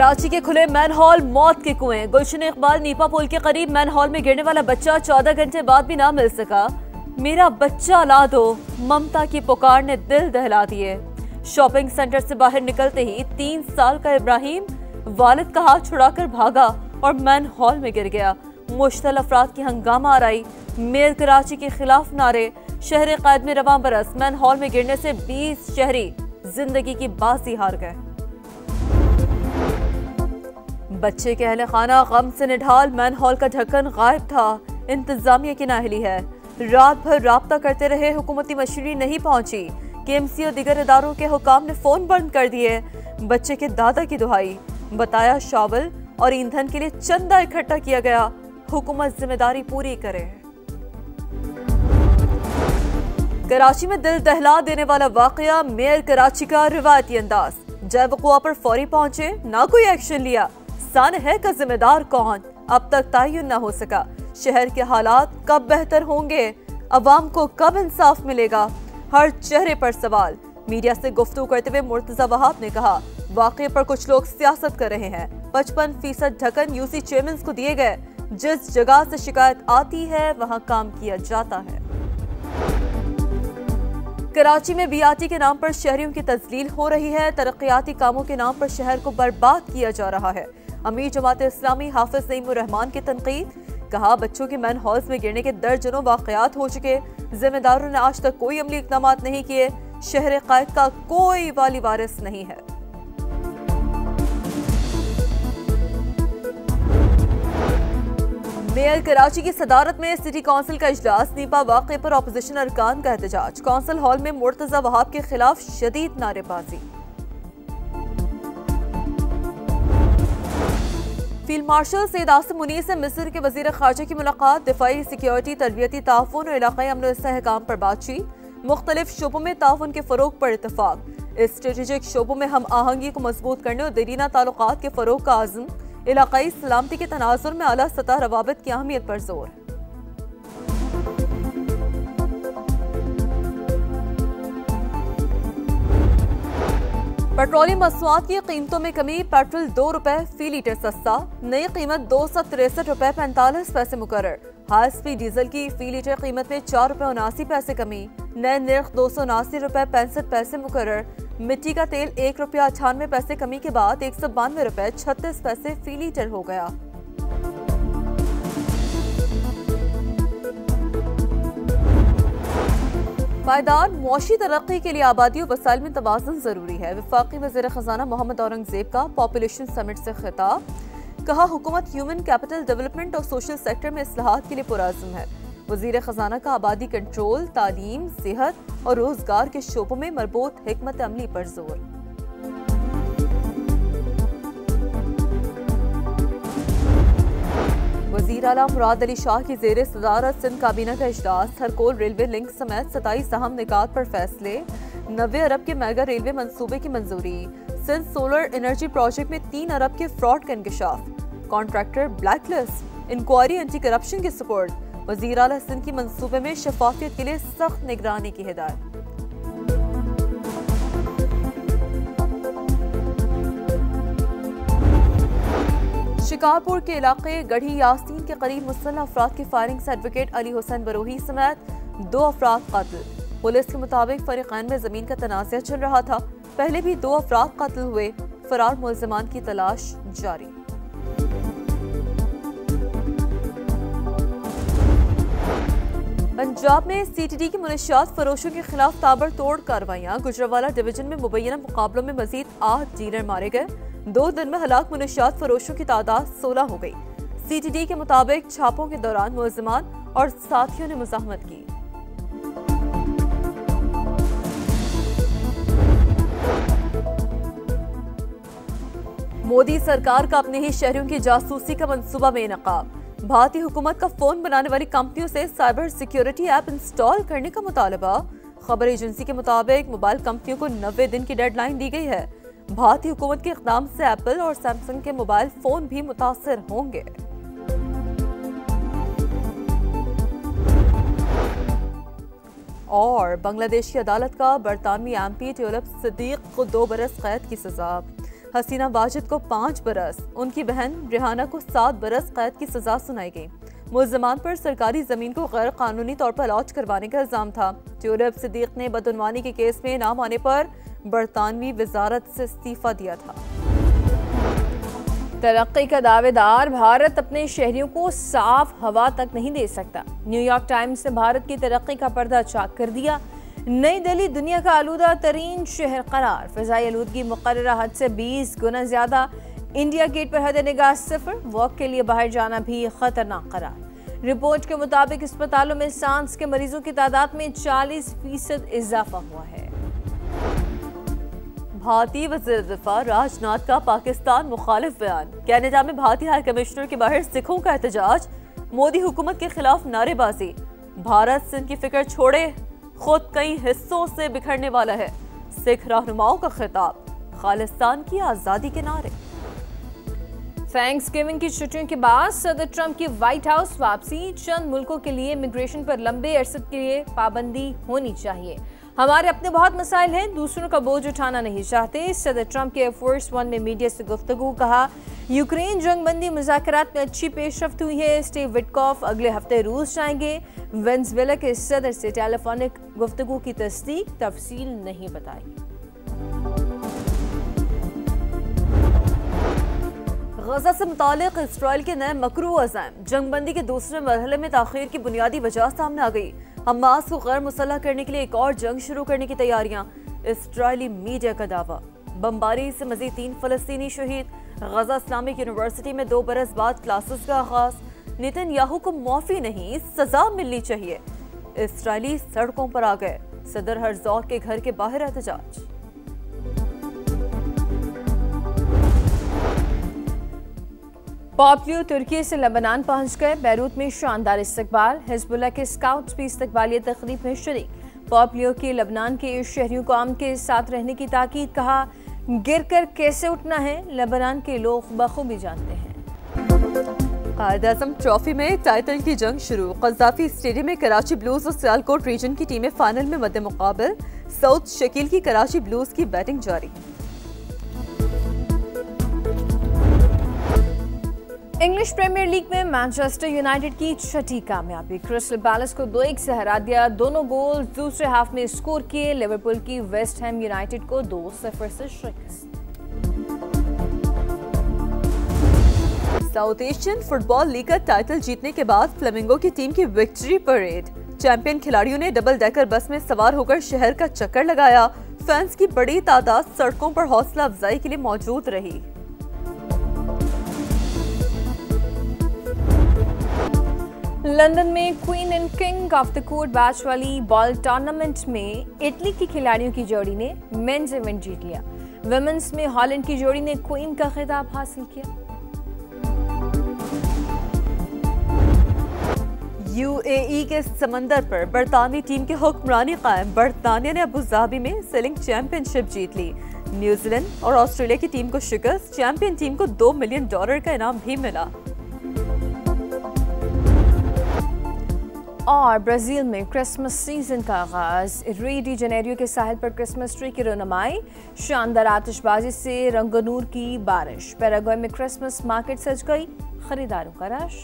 कराची के खुले मैनहॉल मौत के कुएं। गुलशन इकबाल नीपा पुल के करीब मैनहॉल में गिरने वाला बच्चा 14 घंटे बाद भी ना मिल सका। मेरा बच्चा ला दो, ममता की पुकार ने दिल दहला दिए। शॉपिंग सेंटर से बाहर निकलते ही 3 साल का इब्राहिम वालिद का हाथ छुड़ाकर भागा और मैनहॉल में गिर गया। मुश्तल अफराद की हंगामा आराई, मेयर कराची के खिलाफ नारे, शहर कैद में रवां बरस। मैनहॉल में गिरने से 20 शहरी जिंदगी की बाजी हार गए। बच्चे के अहले खाना गम से निढाल, मैनहॉल का ढक्कन गायब था। इंतजामिया की नाअहली है, रात भर राब्ता करते रहे, हुकूमती मशीनरी नहीं पहुंची। केएमसी और दीगर इदारों के हुकाम ने फोन बंद कर दिए। बच्चे के दादा की दुहाई, बताया शावल और ईंधन के लिए चंदा इकट्ठा किया गया। हुकूमत जिम्मेदारी पूरी करे। कराची में दिल दहला देने वाला वाकया, मेयर कराची का रिवायती अंदाज। जब वक़ुआ पर फौरी पहुंचे, ना कोई एक्शन लिया। सानह का जिम्मेदार कौन, अब तक तयन न हो सका। शहर के हालात कब बेहतर होंगे, अवाम को कब इंसाफ मिलेगा, हर चेहरे पर सवाल। मीडिया से गुफ्तगू करते हुए मुर्तजा वहाब ने कहा, वाकये पर कुछ लोग सियासत कर रहे हैं। 55% ढक्कन यूसी चेयरमैन को दिए गए। जिस जगह से शिकायत आती है वहां काम किया जाता है। कराची में बीआरटी के नाम पर शहरियों की तजलील हो रही है। तरक्याती कामों के नाम पर शहर को बर्बाद किया जा रहा है। अमीर जमात इस्लामी हाफिज नईमुर रहमान की तनकीद, कहा बच्चों के मैन हॉल्स में गिरने के दर्जनों वाकयात हो चुके, जिम्मेदारों ने आज तक कोई अमली इक़दाम नहीं किए। शहर कैद का कोई वाली वारिस नहीं है। मेयर कराची की सदारत में सिटी काउंसिल का इजलास, नीपा वाक़े पर अपोजिशन अरकान का एहतजाज। काउंसिल हॉल में मुर्तजा वहाब के खिलाफ शदीद नारेबाजी। फील्ड मार्शल सैयद आसिम मुनीर से मिस्र के वजीर खारजा की मुलाकात। दिफाई, सिक्योरिटी, तरबियती ताउन और इलाकाई अमन इस्तेहकाम पर बातचीत। मुख्तलिफ शोबों में ताउन के फरोग पर इत्तफाक। स्ट्रेटेजिक शोबों में हम आहंगी को मजबूत करने और देरीना ताल्लुकात के फरोग का आज़म। इलाकाई सलामती के तनाजुर में आला सतह रवाबित की अहमियत पर जोर। पेट्रोलियम मसनूआत की कीमतों में कमी, पेट्रोल 2 रुपए फी लीटर सस्ता। नई कीमत 263 रुपए 45 पैसे मुकर्रर। हाई स्पीड डीजल की फी लीटर कीमत में 4 रुपए 79 पैसे कमी। नए निर्ख 279 रुपए 65 पैसे मुकर्रर। मिट्टी का तेल 1 रुपया 98 पैसे कमी के बाद 192 रुपए 36 पैसे फी लीटर हो गया। पायदार मुआशी तरक्की के लिए आबादी और वसाइल में तवाज़ुन जरूरी है। वफाकी वज़ीर खजाना मोहम्मद औरंगजेब का पॉपुलेशन समिट से खिताब, कहा हुकूमत ह्यूमन कैपिटल डेवलपमेंट और सोशल सेक्टर में इस्लाहात के लिए पुरअज़्म है। वज़ीर खजाना का आबादी कंट्रोल, तालीम, सेहत और रोजगार के शोबों में मरबूत हिकमत अमली पर जोर। वज़ीर आला मुराद अली शाह की ज़ेरे सदारत सिंध काबीना का इजलास। हरकोल रेलवे लिंक समेत 27 अहम निकात पर फैसले। 90 अरब के मेगा रेलवे मंसूबे की मंजूरी। सिंध सोलर एनर्जी प्रोजेक्ट में 3 अरब के फ्रॉड का इंकशाफ। Contractor blacklist, inquiry anti corruption के सपोर्ट। वज़ीर आला सिंध की मंसूबे में शफाफियत के लिए सख्त निगरानी की हिदायत। शिकारपुर के इलाके गढ़ी यासीन के करीब मुसल्लह अफराद की फायरिंग से एडवोकेट अली हुसैन बरोही समेत 2 अफराद कत्ल। पुलिस के मुताबिक फरीकैन में जमीन का तनाज़ा चल रहा था। पहले भी 2 अफराद कत्ल हुए। फरार मुल्ज़िमान की तलाश जारी। पंजाब में सीटीडी के मुनशियात फरोशों के खिलाफ ताबड़तोड़ कार्रवाइयां। गुजरावाला डिवीजन में मुबैना मुकाबलों में मजीद 8 डीलर मारे गए। 2 दिन में हलाक मुनशियात फरोशों की तादाद 16 हो गई। सीटीडी के मुताबिक छापों के दौरान मुल्ज़िमान और साथियों ने मुज़ाहमत की। मोदी सरकार का अपने ही शहरियों की जासूसी का मंसूबा बेनकाब। भारतीय हुकूमत का फोन बनाने वाली कंपनियों से साइबर सिक्योरिटी ऐप इंस्टॉल करने का मुतालबा। खबर एजेंसी के मुताबिक मोबाइल कंपनियों को 90 दिन की डेडलाइन दी गई है। भारतीय हुकूमत के इक़दाम से एप्पल और सैमसंग के मोबाइल फोन भी मुतासिर होंगे। और बांग्लादेश की अदालत का बरतानवी एमपी ट्यूलिप सिद्दीक को 2 बरस कैद की सजा। हसीना वाजिद को 5 बरस, उनकी बहन रिहाना को 7 बरस कैद की सजा सुनाई गई। मुल्ज़मान पर सरकारी जमीन को गैर कानूनी तौर पर अलॉट करवाने का इल्जाम था। ट्यूलिप सिद्दीक ने बदउनवानी के केस में नाम आने पर बरतानवी वजारत से इस्तीफा दिया था। तरक्की का दावेदार भारत अपने शहरियों को साफ हवा तक नहीं दे सकता। न्यूयॉर्क टाइम्स ने भारत की तरक्की का पर्दा चाक कर दिया। नई दिल्ली दुनिया का आलूदा तरीन शहर करार, फिजाई आलूदगी मुकर्ररा हद से 20 गुना ज्यादा। इंडिया गेट पर हद निगाह 0, वॉक के लिए बाहर जाना भी खतरनाक करार। रिपोर्ट के मुताबिक अस्पतालों में सांस के मरीजों की तादाद में 40% इजाफा हुआ है। भारतीय वज़ीर दिफा राजनाथ का पाकिस्तान मुखालिफ बयान। कनाडा में भारतीय हाई कमिश्नर के बाहर सिखों का एहतजाज, मोदी हुकूमत के खिलाफ नारेबाजी। भारत सिंध की फिक्र छोड़े, खुद कई हिस्सों से बिखरने वाला है। सिख रहनुमाओं का खिताब, खालिस्तान की आजादी के नारे। थैंक्सगिविंग की छुट्टियों के बाद सदर ट्रंप की व्हाइट हाउस वापसी। चंद मुल्कों के लिए इमिग्रेशन पर लंबे अरसे के लिए पाबंदी होनी चाहिए। हमारे अपने बहुत मसाइल हैं, दूसरों का बोझ उठाना नहीं चाहते। सदर ट्रंप के एयरफोर्स 1 में मीडिया से गुफ्तगू, कहा यूक्रेन जंगबंदी मुज़ाकरात में अच्छी पेशरफ्त हुई है। स्टीव विटकॉफ अगले हफ्ते रूस जाएंगे। वेनेजुएला के सदर से टेलीफोनिक गुफ्तगू की तस्दीक, तफसील नहीं बताई। गजा से मुतालिक इसराइल के नए मकरू अज़ाम, जंगबंदी के दूसरे मरहले में ताखीर की बुनियादी वजह सामने आ गई। हमास को गैर मुसल्लह करने के लिए एक और जंग शुरू करने की तैयारियां, इसराइली मीडिया का दावा। बमबारी से मजीद 3 फलस्तीनी शहीद। गजा इस्लामिक यूनिवर्सिटी में 2 बरस बाद क्लासेस का आगाज। नेतन्याहू को माफी नहीं, सजा मिलनी चाहिए। इसराइली सड़कों पर आ गए, सदर हर्जौग के घर के बाहर एहतजाज। पॉम्पियो तुर्की से लेबनान पहुंच गए। बैरूत में शानदार इस्तकबाल। हिजबुल्लाह के स्काउट्स भी इस्तकबालिया तकरीब में शरीक। पॉम्पियो के लेबनान के शहरियों को अमन के साथ रहने की ताकीद, कहा गिरकर कैसे उठना है लेबनान के लोग बखूबी जानते हैं। कायद-ए-आज़म ट्रॉफी में टाइटल की जंग शुरू। कज़ाफी स्टेडियम में कराची ब्लूज और सियालकोट रीजन की टीमें फाइनल में मद्दे मुकाबल। साउथ शकील की कराची ब्लूज की बैटिंग जारी। इंग्लिश प्रीमियर लीग में मैनचेस्टर यूनाइटेड की छठी कामयाबी। क्रिस्टल पैलेस को 2-1 से हरा दिया। दोनों गोल दूसरे हाफ में स्कोर किए। लिवरपूल की वेस्ट हैम यूनाइटेड को 2-0 से शिकस्त। साउथ एशियन फुटबॉल लीग का टाइटल जीतने के बाद फ्लेमिंगो की टीम की विक्ट्री परेड। चैंपियन खिलाड़ियों ने डबल डेकर बस में सवार होकर शहर का चक्कर लगाया। फैंस की बड़ी तादाद सड़कों पर हौसला अफजाई के लिए मौजूद रही। लंदन में queen and king of the court batch वाली बॉल टूर्नामेंट में इटली की खिलाड़ियों की जोड़ी ने मेंस इवेंट जीत लिया। वुमेन्स में हॉलैंड की जोड़ी ने क्वीन का खिताब हासिल किया। यूएई के समंदर पर बरतानवी टीम की हुक्मरानी कायम। बरतानिया ने अबू धाबी में सेलिंग चैंपियनशिप जीत ली। न्यूजीलैंड और ऑस्ट्रेलिया की टीम को शिकस्त। चैंपियन टीम को $2 मिलियन का इनाम भी मिला। और ब्राजील में क्रिसमस सीजन का आगाज। रियो डी जनेरियो के साहिल पर क्रिसमस ट्री की रोनमाई। शानदार आतिशबाजी से रंगनूर की बारिश। पैराग्वे में क्रिसमस मार्केट सज गई, खरीदारों का रश।